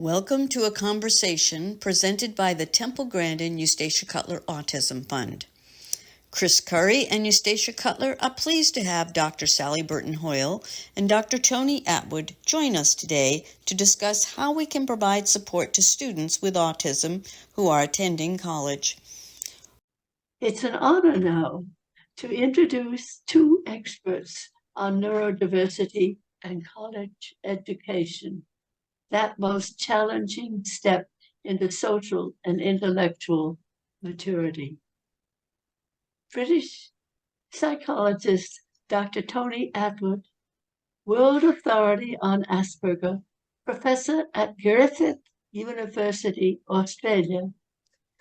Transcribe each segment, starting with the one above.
Welcome to a conversation presented by the Temple Grandin Eustacia Cutler Autism Fund. Chris Curry and Eustacia Cutler are pleased to have Dr. Sally Burton Hoyle and Dr. Tony Attwood join us today to discuss how we can provide support to students with autism who are attending college. It's an honor now to introduce two experts on neurodiversity and college education, that most challenging step into social and intellectual maturity. British psychologist Dr. Tony Attwood, world authority on Asperger, professor at Griffith University, Australia,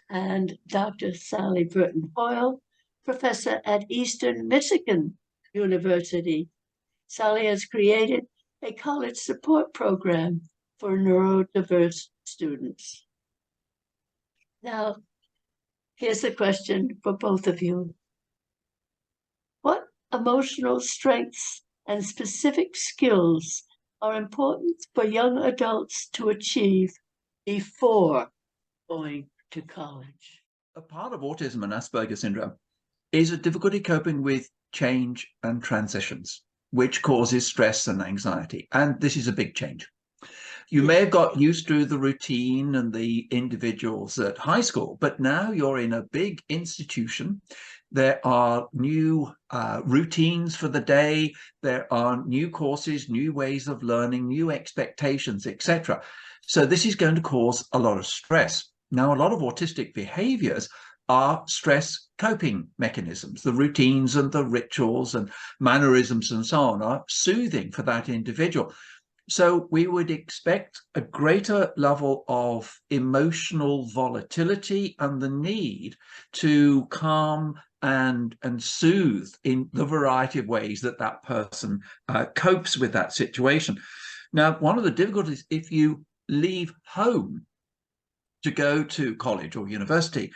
and Dr. Sally Burton Hoyle, professor at Eastern Michigan University. Sally has created a college support program for neurodiverse students. Now, here's a question for both of you. What emotional strengths and specific skills are important for young adults to achieve before going to college? A part of autism and Asperger's syndrome is a difficulty coping with change and transitions, which causes stress and anxiety. And this is a big change. You may have got used to the routine and the individuals at high school, but now you're in a big institution. There are new routines for the day. There are new courses, new ways of learning, new expectations, etc. So this is going to cause a lot of stress. Now, a lot of autistic behaviors are stress coping mechanisms. The routines and the rituals and mannerisms and so on are soothing for that individual. So we would expect a greater level of emotional volatility and the need to calm and soothe in the variety of ways that that person copes with that situation. Now, one of the difficulties, if you leave home to go to college or university,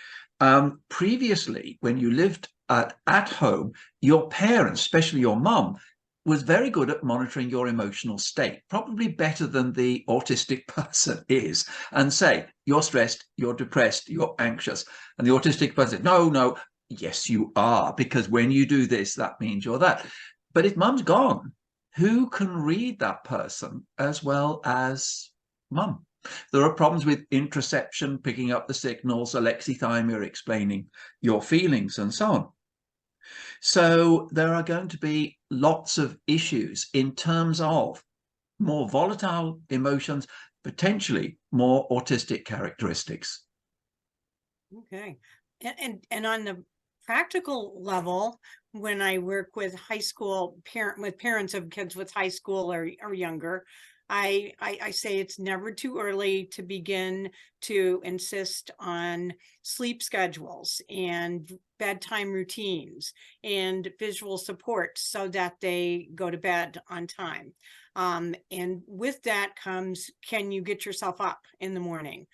previously, when you lived at home, your parents, especially your mum, was very good at monitoring your emotional state, probably better than the autistic person is, and say, you're stressed, you're depressed, you're anxious. And the autistic person said, no, yes, you are, because when you do this, that means you're that. But if mum's gone, who can read that person as well as mum? There are problems with interoception, picking up the signals, alexithymia, explaining your feelings, and so on. So there are going to be lots of issues in terms of more volatile emotions, potentially more autistic characteristics. Okay. And on the practical level, when I work with high school parents of kids with high school or younger, I say it's never too early to begin to insist on sleep schedules and bedtime routines and visual support so that they go to bed on time. And with that comes, can you get yourself up in the morning?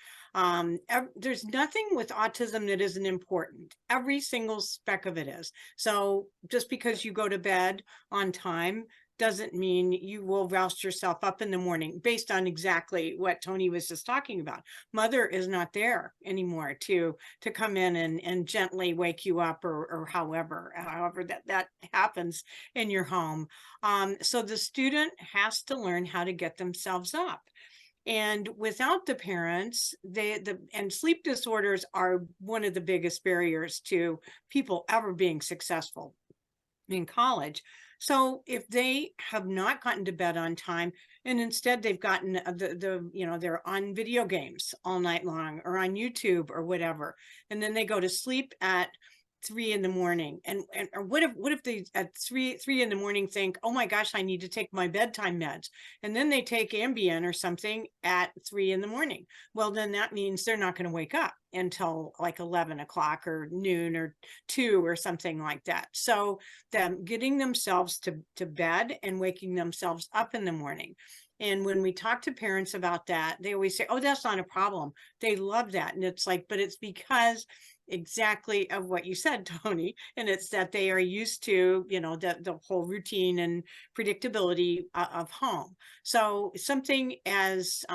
There's nothing with autism that isn't important. Every single speck of it is. So just because you go to bed on time doesn't mean you will roust yourself up in the morning based on exactly what Tony was just talking about. Mother is not there anymore to come in and gently wake you up or however that happens in your home. So the student has to learn how to get themselves up. And without the parents, and sleep disorders are one of the biggest barriers to people ever being successful in college. So if they have not gotten to bed on time and instead they've gotten they're on video games all night long or on YouTube or whatever, and then they go to sleep at 3 in the morning, and or what if they at 3 in the morning think, oh my gosh, I need to take my bedtime meds, and then they take Ambien or something at 3 in the morning? Well, then that means they're not going to wake up until like 11 o'clock or noon or 2 or something like that. So them getting themselves to bed and waking themselves up in the morning. And when we talk to parents about that, they always say, oh, that's not a problem. They love that. And it's like, but it's because exactly of what you said, Tony. And it's that they are used to, the whole routine and predictability of home. So something as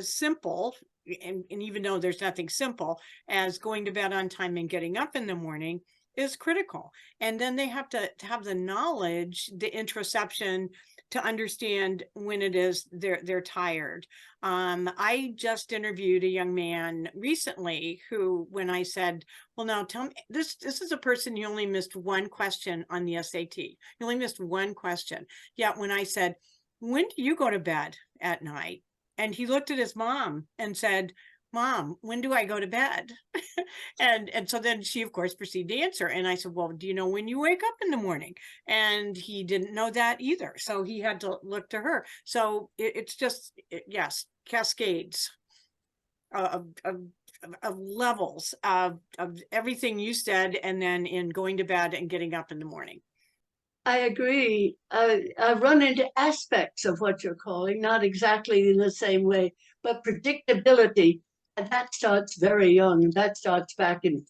simple, and even though there's nothing simple as going to bed on time and getting up in the morning is critical. And then they have to have the knowledge, the interoception, to understand when it is they're tired. I just interviewed a young man recently who, when I said, well, now tell me, this is a person, you only missed one question on the SAT. You only missed one question. Yet when I said, when do you go to bed at night? And he looked at his mom and said, Mom, when do I go to bed? And so then she, of course, proceeded to answer. And I said, well, do you know when you wake up in the morning? And he didn't know that either. So he had to look to her. So it's just, yes, cascades of levels of everything you said, and then in going to bed and getting up in the morning. I agree. I run into aspects of what you're calling, not exactly in the same way, but predictability. And that starts very young. That starts back in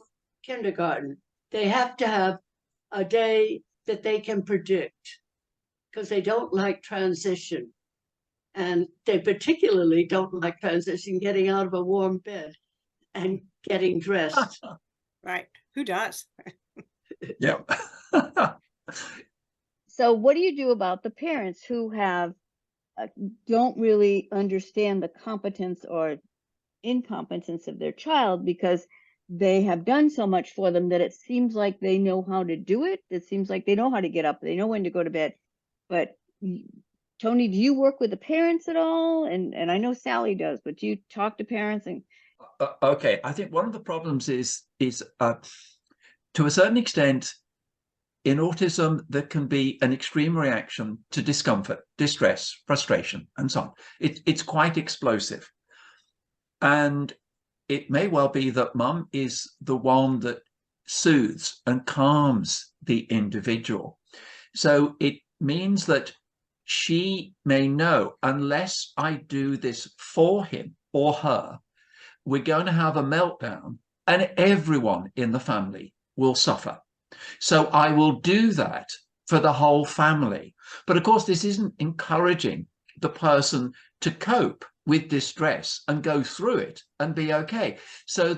kindergarten. They have to have a day that they can predict because they don't like transition. And they particularly don't like transition, getting out of a warm bed and getting dressed. Right. Who does? Yeah. So what do you do about the parents who have don't really understand the competence or incompetence of their child because they have done so much for them that it seems like they know how to do it. It seems like they know how to get up. They know when to go to bed. But Tony, do you work with the parents at all? And I know Sally does, but do you talk to parents? And Okay, I think one of the problems is to a certain extent, in autism, there can be an extreme reaction to discomfort, distress, frustration, and so on. It's quite explosive. And it may well be that mum is the one that soothes and calms the individual. So it means that she may know, unless I do this for him or her, we're going to have a meltdown and everyone in the family will suffer. So I will do that for the whole family. But of course, this isn't encouraging the person to cope with distress and go through it and be okay. So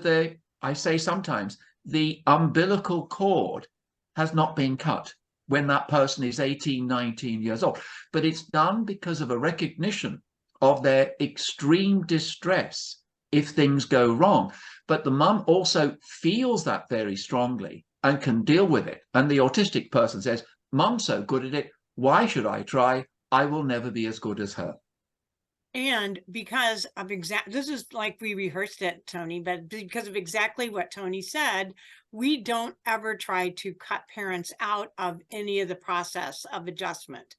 I say sometimes the umbilical cord has not been cut when that person is 18, 19 years old. But it's done because of a recognition of their extreme distress if things go wrong. But the mum also feels that very strongly and can deal with it. And the autistic person says, Mum's so good at it, why should I try? I will never be as good as her. And because of this is like we rehearsed it, Tony, but because of exactly what Tony said, we don't ever try to cut parents out of any of the process of adjustment.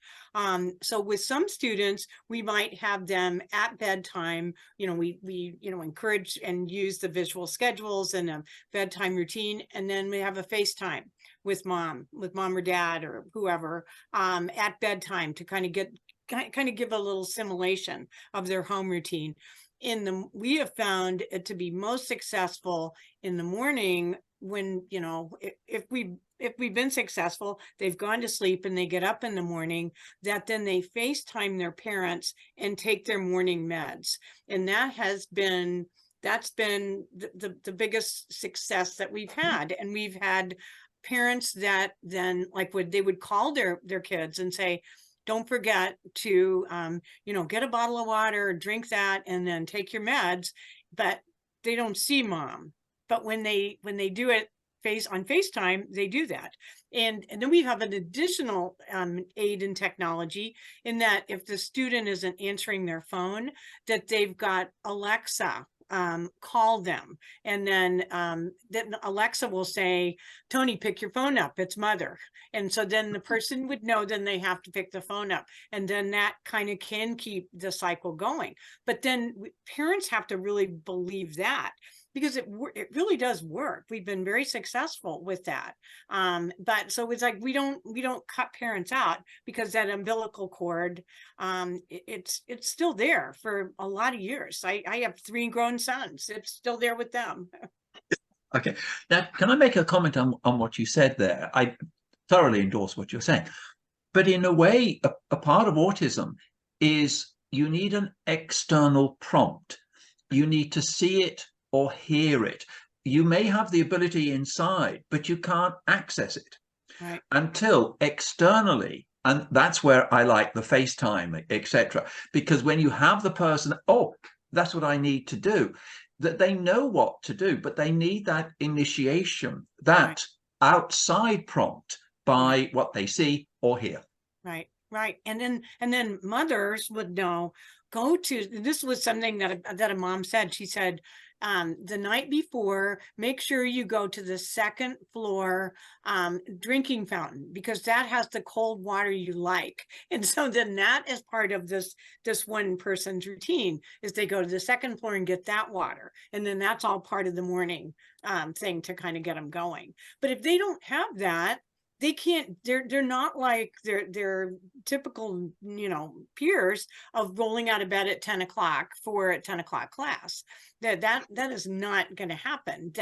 So with some students, we might have them at bedtime, we encourage and use the visual schedules and a bedtime routine. And then we have a FaceTime with mom or dad or whoever at bedtime to kind of give a little simulation of their home routine. We have found it to be most successful in the morning when, if we've been successful, they've gone to sleep and they get up in the morning, that then they FaceTime their parents and take their morning meds. And that's been the biggest success that we've had. And we've had parents that then they would call their kids and say, don't forget to, get a bottle of water, drink that, and then take your meds. But they don't see mom. But when they do it on FaceTime, they do that. And then we have an additional aid in technology in that if the student isn't answering their phone, that they've got Alexa call them, and then Alexa will say, Tony, pick your phone up, it's mother. And so then the person would know, then they have to pick the phone up, and then that kind of can keep the cycle going. But then parents have to really believe that, because it really does work. We've been very successful with that. But so it's like we don't cut parents out, because that umbilical cord, it's still there for a lot of years. I have 3 grown sons. It's still there with them. Okay. Now, can I make a comment on what you said there? I thoroughly endorse what you're saying. But in a way, a part of autism is you need an external prompt. You need to see it or hear it. You may have the ability inside, but you can't access it until externally. And that's where I like the FaceTime, etc. Because when you have the person, oh, that's what I need to do, that they know what to do, but they need that initiation, that outside prompt by what they see or hear. Right, right. And then mothers would know, this was something that a mom said. She said, the night before, make sure you go to the second floor drinking fountain, because that has the cold water you like. And so then that is part of this one person's routine, is they go to the second floor and get that water. And then that's all part of the morning thing to kind of get them going. But if they don't have that, they can't, they're not like their typical, peers of rolling out of bed at 10 o'clock for a 10 o'clock class. That is not going to happen.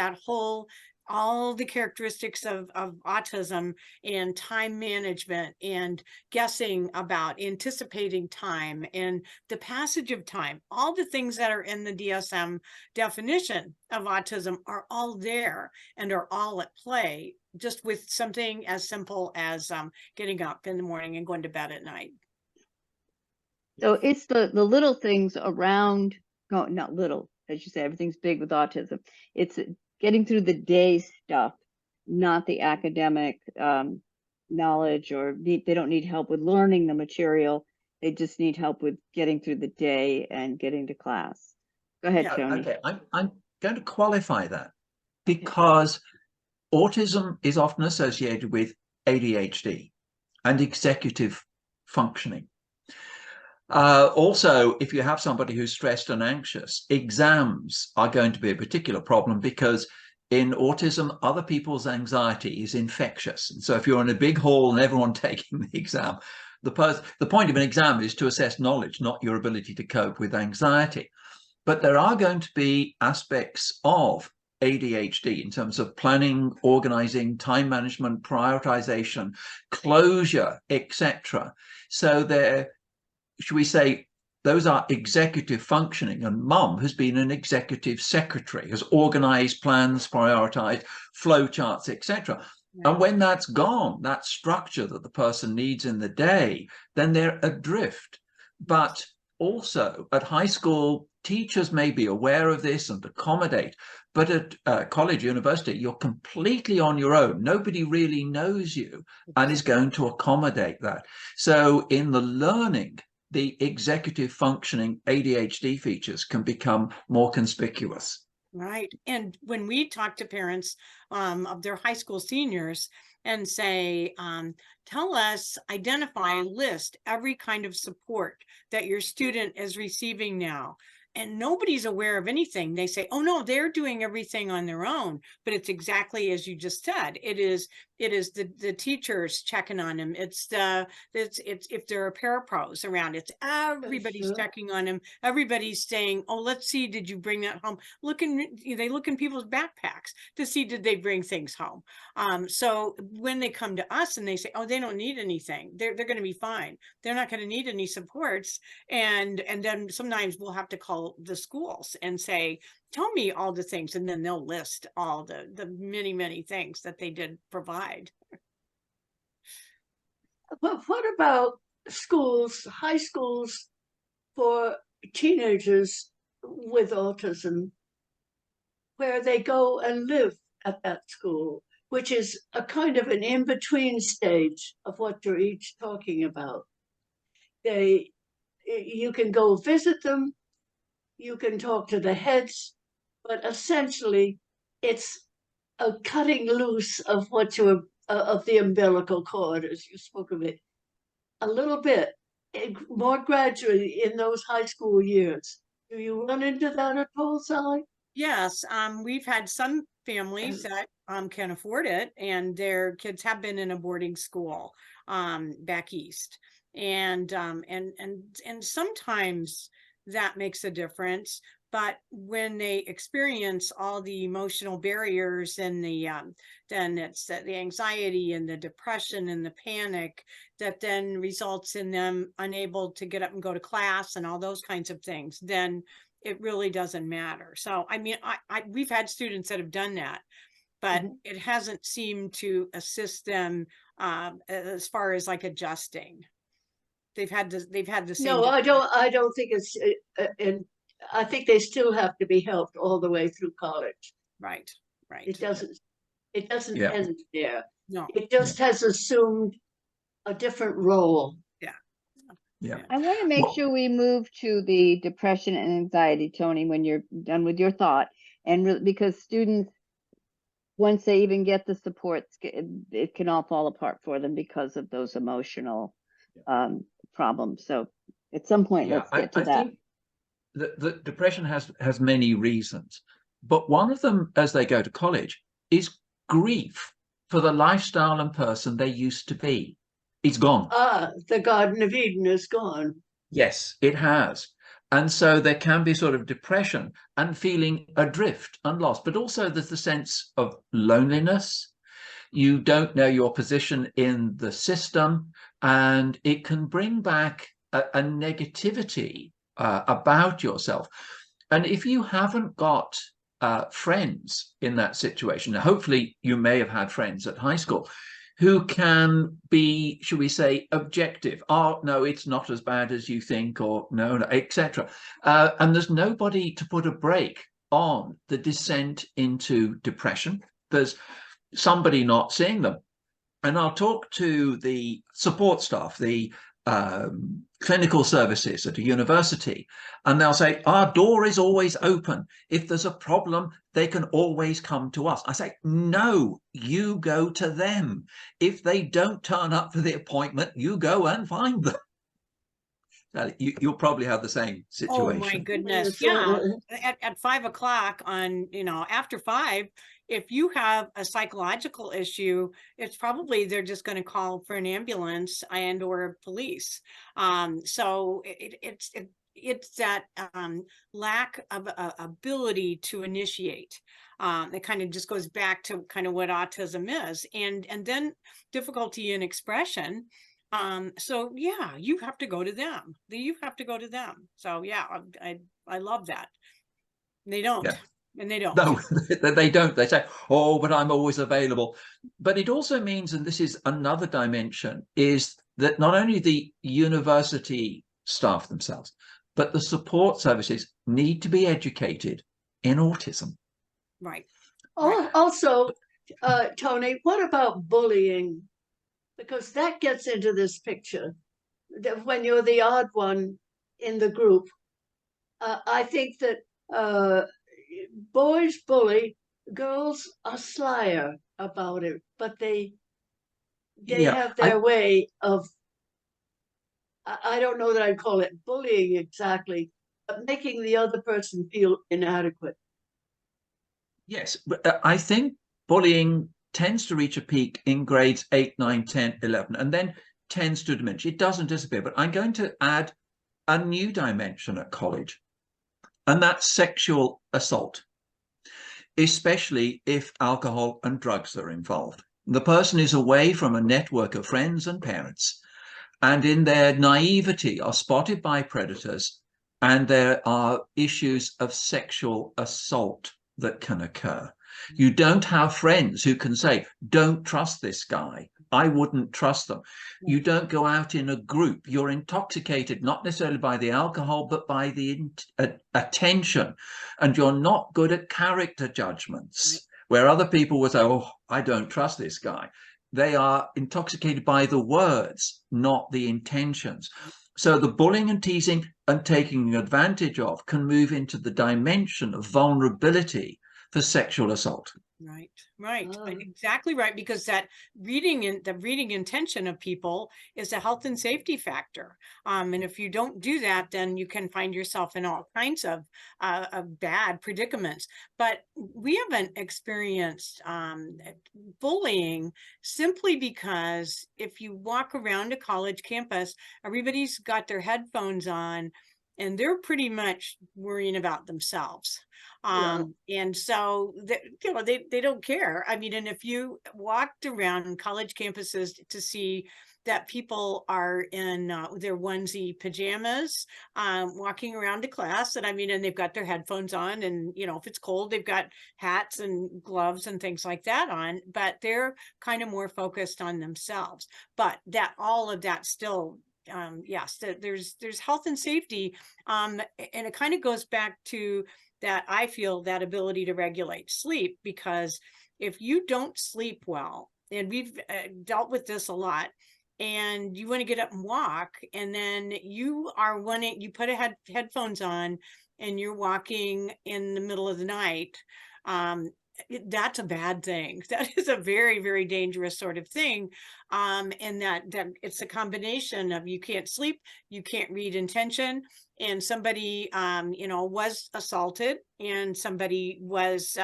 All the characteristics of autism and time management and guessing about anticipating time and the passage of time, all the things that are in the DSM definition of autism are all there and are all at play, just with something as simple as getting up in the morning and going to bed at night. So it's the little things around, no, not little, as you say, everything's big with autism. It's getting through the day stuff, not the academic knowledge, or they don't need help with learning the material. They just need help with getting through the day and getting to class. Go ahead, Tony. Okay, I'm going to qualify that, because autism is often associated with ADHD and executive functioning. Also, if you have somebody who's stressed and anxious, exams are going to be a particular problem, because in autism, other people's anxiety is infectious. And so if you're in a big hall and everyone taking the exam, the point of an exam is to assess knowledge, not your ability to cope with anxiety. But there are going to be aspects of ADHD in terms of planning, organizing, time management, prioritization, closure, etc. So there, should we say, those are executive functioning, and mum has been an executive secretary, has organized plans, prioritized flow charts, etc. And when that's gone, that structure that the person needs in the day, then they're adrift. But also at high school, teachers may be aware of this and accommodate, but at college, university, you're completely on your own. Nobody really knows you and is going to accommodate that. So in the learning, the executive functioning ADHD features can become more conspicuous. Right. And when we talk to parents of their high school seniors and say, tell us, identify, list every kind of support that your student is receiving now, and nobody's aware of anything, they say, oh no, they're doing everything on their own. But it's exactly as you just said. It is the teachers checking on them. It's if there are parapros around, it's everybody's checking on them. Everybody's saying, oh, let's see, did you bring that home? They look in people's backpacks to see, did they bring things home? So when they come to us and they say, oh, they don't need anything, they're going to be fine, they're not going to need any supports. And then sometimes we'll have to call the schools and say, tell me all the things, and then they'll list all the many things that they did provide. But what about schools, high schools for teenagers with autism, where they go and live at that school, which is a kind of an in-between stage of what you're each talking about? You can go visit them, you can talk to the heads, but essentially it's a cutting loose of of the umbilical cord, as you spoke of it, a little bit, more gradually in those high school years. Do you run into that at all, Sally? Yes, we've had some families that can afford it, and their kids have been in a boarding school back east, and sometimes that makes a difference. But when they experience all the emotional barriers and then it's the anxiety and the depression and the panic that then results in them unable to get up and go to class and all those kinds of things, then it really doesn't matter. So, I mean, we've had students that have done that, but it hasn't seemed to assist them as far as like adjusting. They've had the same. No, I don't think it's, and I think they still have to be helped all the way through college. Right. It doesn't Yeah. end there. No. It just has assumed a different role. Yeah. I want to make Well- sure we move to the depression and anxiety, Tony, when you're done with your thought. And because students, once they even get the supports, it can all fall apart for them because of those emotional problems. So at some point, let's get to I that. think the depression has many reasons, but one of them, as they go to college, is grief for the lifestyle and person they used to be. It's gone. The Garden of Eden is gone. Yes, it has. And so there can be sort of depression and feeling adrift and lost, but also there's the sense of loneliness. You don't know your position in the system, and it can bring back a negativity about yourself. And if you haven't got friends in that situation, hopefully you may have had friends at high school who can be, should we say, objective. Oh, no, it's not as bad as you think, or no, etc. And there's nobody to put a brake on the descent into depression. There's somebody not seeing them. And I'll talk to the support staff, the clinical services at a university, and they'll say, our door is always open. If there's a problem, they can always come to us. I say, no, you go to them. If they don't turn up for the appointment, you go and find them. You'll probably have the same situation. Oh my goodness. Yeah. At 5 o'clock on, after 5, if you have a psychological issue, it's probably they're just going to call for an ambulance and or police. So it's that lack of ability to initiate. It kind of just goes back to kind of what autism is, and then difficulty in expression. So yeah, you have to go to them. So yeah, I love that. They don't. Yeah. And they don't. No, they don't. They say, oh, but I'm always available. But it also means, and this is another dimension, is that not only the university staff themselves, but the support services need to be educated in autism. Right. Oh, also, Tony, what about bullying? Because that gets into this picture. That when you're the odd one in the group, I think that boys bully, girls are slyer about it, but they have their way of, I don't know that I'd call it bullying exactly, but making the other person feel inadequate. Yes, but I think bullying tends to reach a peak in grades 8, 9, 10, 11, and then tends to diminish. It doesn't disappear, but I'm going to add a new dimension at college, and that's sexual assault, especially if alcohol and drugs are involved. The person is away from a network of friends and parents, and in their naivety are spotted by predators, and there are issues of sexual assault that can occur. You don't have friends who can say, don't trust this guy. I wouldn't trust them. You don't go out in a group. You're intoxicated, not necessarily by the alcohol, but by the attention. And you're not good at character judgments, where other people will say, oh, I don't trust this guy. They are intoxicated by the words, not the intentions. So the bullying and teasing and taking advantage of can move into the dimension of vulnerability for sexual assault. Right. Exactly right. Because that reading intention of people is a health and safety factor. And if you don't do that, then you can find yourself in all kinds of bad predicaments. But we haven't experienced bullying simply because if you walk around a college campus, everybody's got their headphones on and they're pretty much worrying about themselves. And so they don't care. I mean, and if you walked around college campuses to see that people are in their onesie pajamas, walking around to class, and I mean, and they've got their headphones on, and if it's cold, they've got hats and gloves and things like that on, but they're kind of more focused on themselves. But that all of that still, yes, there's health and safety, and it kind of goes back to that. I feel that ability to regulate sleep, because if you don't sleep well, and we've dealt with this a lot, and you want to get up and walk, and then you put headphones on and you're walking in the middle of the night, that's a bad thing. That is a very, very dangerous sort of thing. And that it's a combination of, you can't sleep, you can't read intention, and somebody was assaulted, and somebody was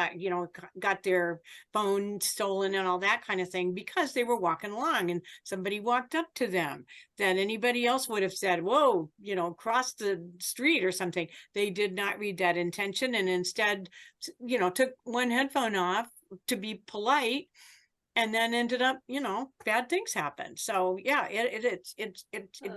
got their phone stolen and all that kind of thing, because they were walking along and somebody walked up to them. Then anybody else would have said, whoa, cross the street or something. They did not read that intention, and instead took one headphone off to be polite, and then ended up, bad things happen. So yeah, it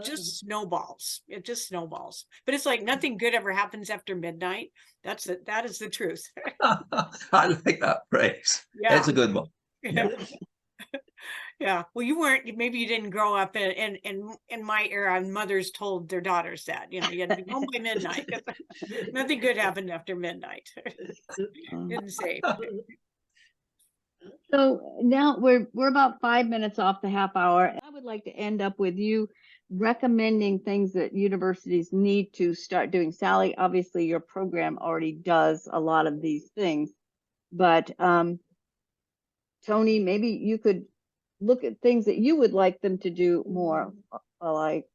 just snowballs. It just snowballs. But it's like nothing good ever happens after midnight. That is the truth. I like that phrase. Yeah. It's a good one. Yeah. Yeah. Well, maybe you didn't grow up in my era, and mothers told their daughters that, you had to be home by midnight. Nothing good happened after midnight. Didn't say. So now we're about 5 minutes off the half hour. I would like to end up with you recommending things that universities need to start doing. Sally, obviously your program already does a lot of these things, but Tony, maybe you could look at things that you would like them to do more.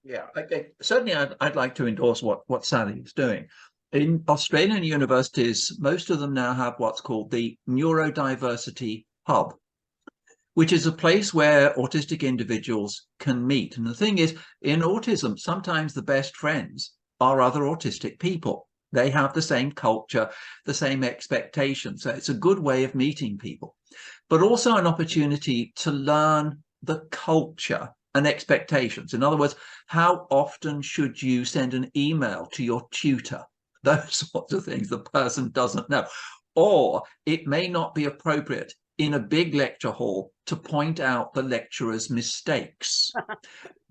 Yeah, okay. Certainly I'd like to endorse what Sally is doing. In Australian universities, most of them now have what's called the Neurodiversity Hub, which is a place where autistic individuals can meet. And the thing is, in autism, sometimes the best friends are other autistic people. They have the same culture, the same expectations. So it's a good way of meeting people, but also an opportunity to learn the culture and expectations. In other words, how often should you send an email to your tutor? Those sorts of things the person doesn't know. Or it may not be appropriate in a big lecture hall to point out the lecturer's mistakes.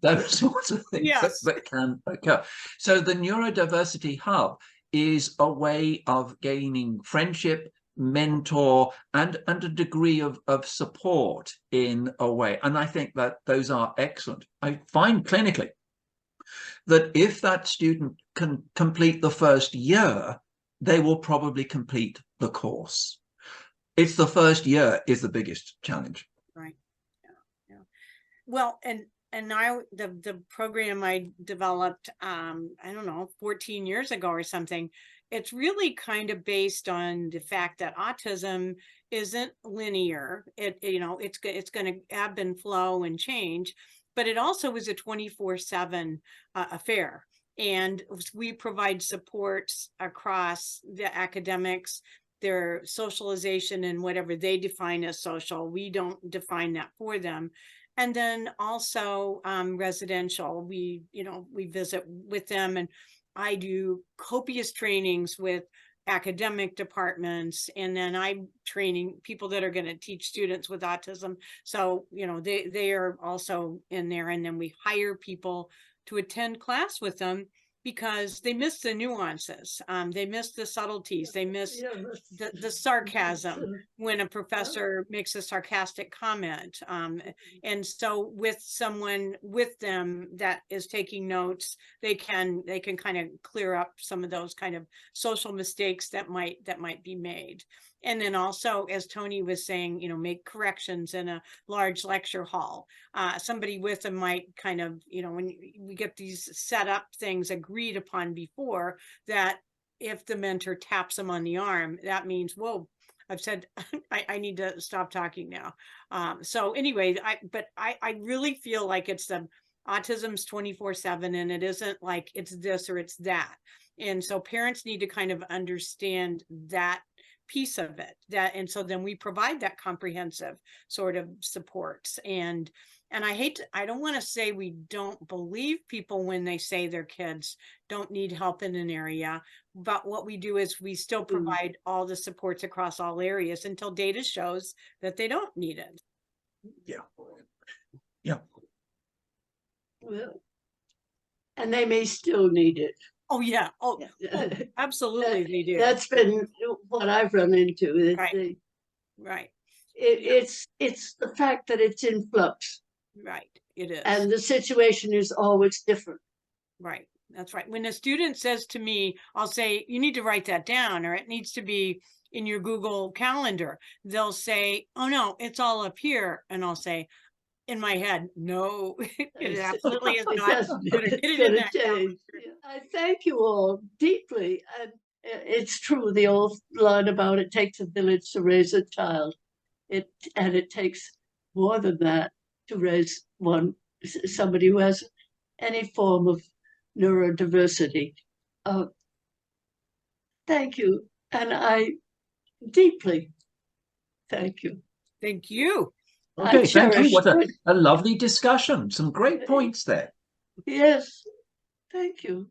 Those sorts of things that can occur. So the Neurodiversity Hub is a way of gaining friendship, mentor, and a degree of support in a way. And I think that those are excellent. I find clinically that if that student can complete the first year, they will probably complete the course. It's the first year is the biggest challenge. Right. Yeah. Well, and now the program I developed, I don't know, 14 years ago or something, it's really kind of based on the fact that autism isn't linear. It's going to ebb and flow and change, but it also is a 24/7 affair. And we provide supports across the academics, their socialization, and whatever they define as social. We don't define that for them. And then also residential, we visit with them, and I do copious trainings with academic departments, and then I'm training people that are going to teach students with autism. So, they are also in there, and then we hire people to attend class with them, because they miss the nuances, they miss the subtleties, they miss the sarcasm when a professor makes a sarcastic comment. And so with someone with them that is taking notes, they can kind of clear up some of those kind of social mistakes that might be made. And then also, as Tony was saying, make corrections in a large lecture hall. Somebody with them might kind of, when we get these set up things agreed upon before, that if the mentor taps them on the arm, that means, whoa, I've said, I need to stop talking now. So anyway, I really feel like it's autism's 24/7, and it isn't like it's this or it's that. And so parents need to kind of understand that piece of it, that, and so then we provide that comprehensive sort of supports. And I don't want to say we don't believe people when they say their kids don't need help in an area, but what we do is we still provide all the supports across all areas until data shows that they don't need it. Yeah. Yeah. Well, and they may still need it. Oh yeah. Oh, oh, absolutely they do. That's been what I've run into. Right. Right. It's the fact that it's in flux. Right. It is. And the situation is always different. Right. That's right. When a student says to me, I'll say, you need to write that down, or it needs to be in your Google Calendar. They'll say, oh no, it's all up here. And I'll say, in my head, no, it absolutely is not going to get it in that calendar. I thank you all deeply. And it's true, the old line about it takes a village to raise a child. And it takes more than that to raise somebody who has any form of neurodiversity. Thank you. And I deeply thank you. Thank you. Okay, thank you. What a lovely discussion. Some great points there. Yes, thank you.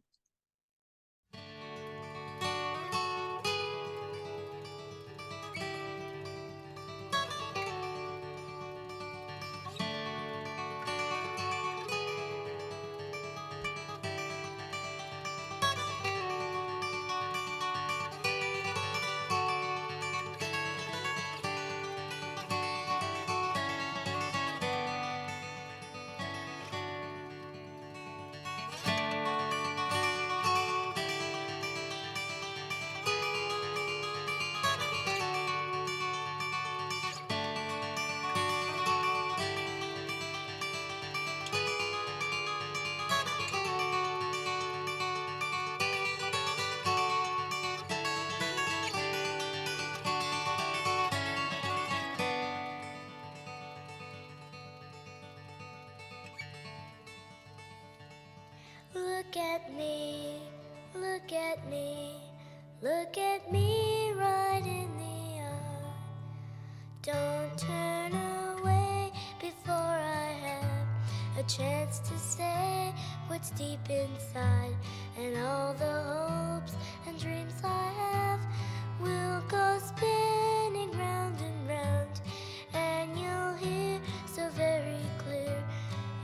Look at me, look at me, look at me right in the eye. Don't turn away before I have a chance to say what's deep inside. And all the hopes and dreams I have will go spinning round and round. And you'll hear so very clear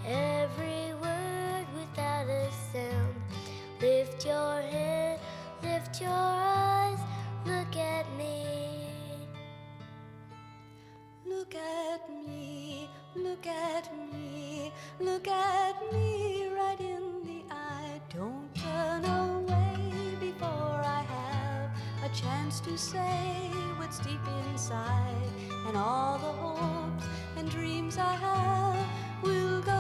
every word without a sound. Lift your head, lift your eyes, look at me. Look at me, look at me, look at me right in the eye. Don't turn away before I have a chance to say what's deep inside. And all the hopes and dreams I have will go